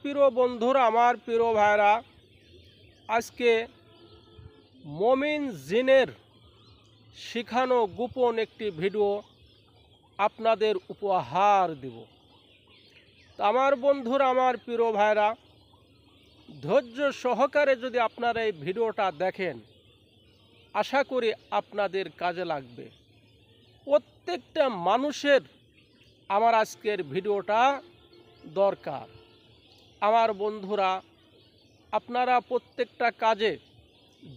প্রিয় বন্ধুরা, আমার প্রিয় ভাইরা, আজকে মমিন জিনের শিখানো গোপন একটি ভিডিও আপনাদের উপহার দেব। আমার বন্ধুরা, আমার প্রিয় ভাইরা, ধৈর্য সহকারে যদি আপনারা এই ভিডিওটা দেখেন, আশা করি আপনাদের কাজে লাগবে। প্রত্যেকটা মানুষের আমার আজকের ভিডিওটা দরকার। আমার বন্ধুরা, আপনারা প্রত্যেকটা কাজে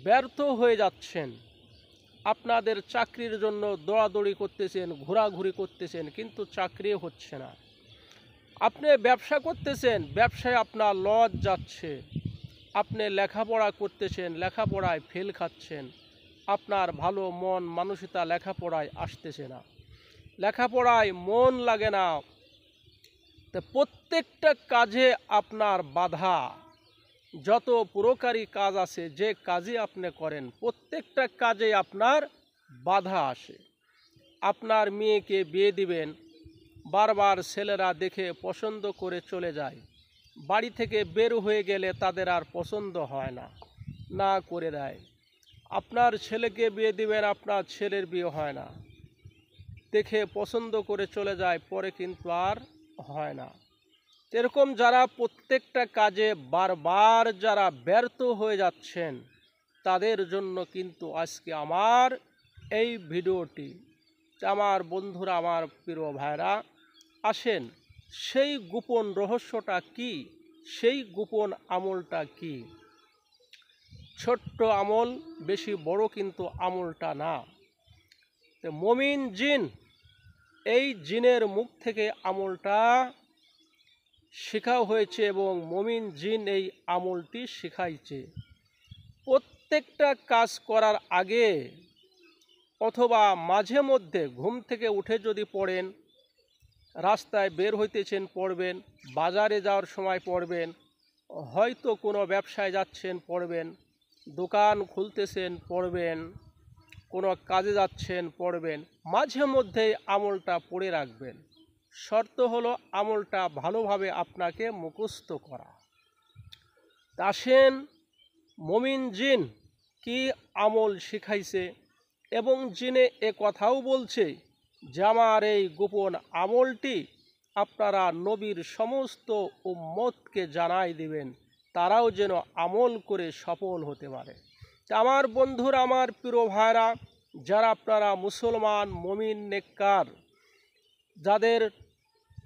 ব্যর্থ হয়ে যাচ্ছেন। আপনাদের চাকরির জন্য দৌড়াদৌড়ি করতেছেন, ঘোরাঘুরি করতেছেন, কিন্তু চাকরি হচ্ছে না। আপনি ব্যবসা করতেছেন, ব্যবসায় আপনার লস যাচ্ছে। আপনি লেখাপড়া করতেছেন, লেখাপড়ায় ফেল খাচ্ছেন। আপনার ভালো মন মানসিকতা লেখাপড়ায় আসতেছে না, লেখাপড়ায় মন লাগে না। তো প্রত্যেকটা কাজে আপনার বাধা। যত পুরোকারী কাজ আছে, যে কাজই আপনি করেন, প্রত্যেকটা কাজে আপনার বাধা আসে। আপনার মেয়েকে বিয়ে দিবেন, বারবার ছেলেরা দেখে পছন্দ করে চলে যায়। বাড়ি থেকে বের হয়ে গেলে তাদের আর পছন্দ হয় না, না করে দেয়। আপনার ছেলেকে বিয়ে দিবেন, আপনার ছেলের বিয়ে হয় না, দেখে পছন্দ করে চলে যায়, পরে কিন্তু আর হয় না। এরকম যারা প্রত্যেকটা কাজে বারবার যারা ব্যর্থ হয়ে যাচ্ছেন, তাদের জন্য কিন্তু আজকে আমার এই ভিডিওটি। আমার বন্ধুরা, আমার প্রিয় ভাইরা, আসেন সেই গোপন রহস্যটা কি, সেই গোপন আমলটা কি। ছোট্ট আমল, বেশি বড় কিন্তু আমলটা না। মমিন জিন, এই জিনের মুখ থেকে আমলটা শেখা হয়েছে এবং মমিন জিন এই আমলটি শেখাইছে। প্রত্যেকটা কাজ করার আগে অথবা মাঝে মধ্যে ঘুম থেকে উঠে যদি পড়েন, রাস্তায় বের হইতেছেন পড়বেন, বাজারে যাওয়ার সময় পড়বেন, হয়তো কোনো ব্যবসায় যাচ্ছেন পড়বেন, দোকান খুলতেছেন পড়বেন, কোনো কাজে যাচ্ছেন পড়বেন, মাঝে মধ্যেই আমলটা পড়ে রাখবেন। শর্ত হলো আমলটা ভালোভাবে আপনাকে মুখস্থ করা। আসেন মমিন জিন কি আমল শিখাইছে, এবং জিনে এ কথাও বলছে যে আমার এই গোপন আমলটি আপনারা নবীর সমস্ত উম্মতকে জানাই দিবেন, তারাও যেন আমল করে সফল হতে পারে। আমার বন্ধুরা, আমার প্রিয় ভাইরা, যারা আপনারা মুসলমান মমিন নেককার, যাদের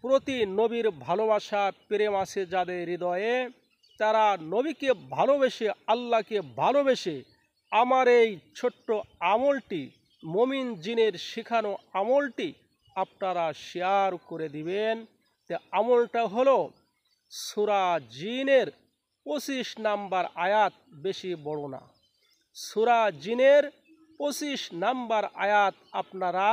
প্রতি নবীর ভালোবাসা প্রেম আছে যাদের হৃদয়ে, তারা নবীকে ভালোবেসে, আল্লাহকে ভালোবেসে আমার এই ছোট্ট আমলটি, মমিন জিনের শেখানো আমলটি আপনারা শেয়ার করে দিবেন। তো আমলটা হলো সূরা জিনের 25 নাম্বার আয়াত, বেশি বড় না। সূরা জিনের 25 নাম্বার আয়াত আপনারা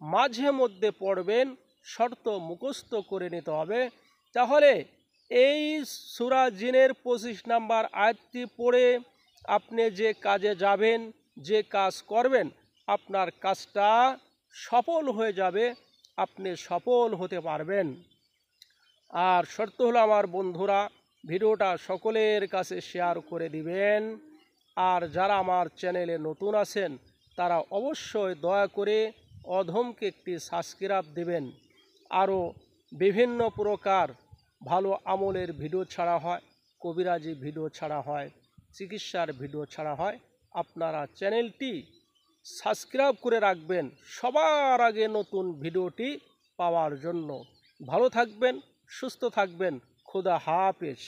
মাঝে মধ্যে পড়বেন, শর্ত মুখস্থ করে নিতে হবে। তাহলে এই সূরা জিনের 25 নাম্বার আয়াতটি পড়ে আপনি যে কাজে যাবেন, যে কাজ করবেন, আপনার কাজটা সফল হয়ে যাবে, আপনি সফল হতে পারবেন। আর শর্ত হলো আমার বন্ধুরা, ভিডিওটা সকলের কাছে শেয়ার করে দিবেন। আর যারা আমার চ্যানেলে নতুন আছেন, তারা অবশ্যই দয়া করে অধমকে একটি সাবস্ক্রাইব দেবেন। আরও বিভিন্ন প্রকার ভালো আমলের ভিডিও ছাড়া হয়, কবিরাজি ভিডিও ছাড়া হয়, চিকিৎসার ভিডিও ছাড়া হয়। আপনারা চ্যানেলটি সাবস্ক্রাইব করে রাখবেন সবার আগে নতুন ভিডিওটি পাওয়ার জন্য। ভালো থাকবেন, সুস্থ থাকবেন। খোদা হাফেজ।